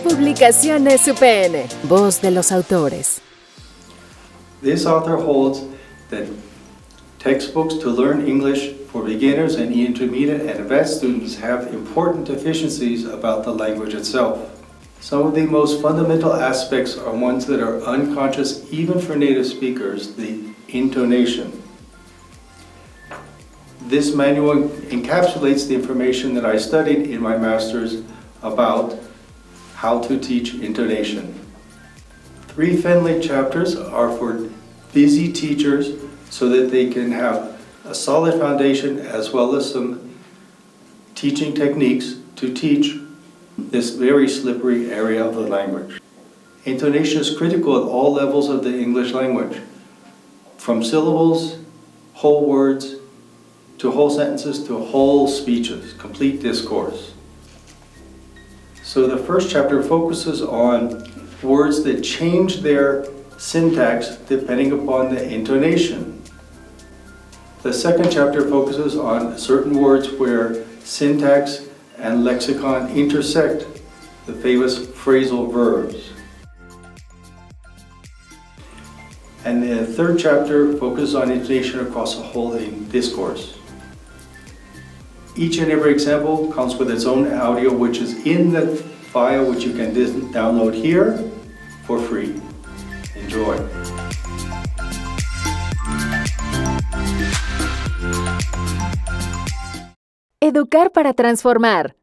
Publicaciones UPN, voz de los autores. This author holds that textbooks to learn English for beginners and intermediate and advanced students have important deficiencies about the language itself. Some of the most fundamental aspects are ones that are unconscious even for native speakers, the intonation. This manual encapsulates the information that I studied in my master's about how to teach intonation. 3 Fenley chapters are for busy teachers so that they can have a solid foundation as well as some teaching techniques to teach this very slippery area of the language. Intonation is critical at all levels of the English language, from syllables, whole words, to whole sentences, to whole speeches, complete discourse. So the first chapter focuses on words that change their syntax depending upon the intonation. The second chapter focuses on certain words where syntax and lexicon intersect, the famous phrasal verbs. And the third chapter focuses on intonation across the whole discourse. Each and every example comes with its own audio, which is in the file which you can download here for free. Enjoy. Educar para transformar.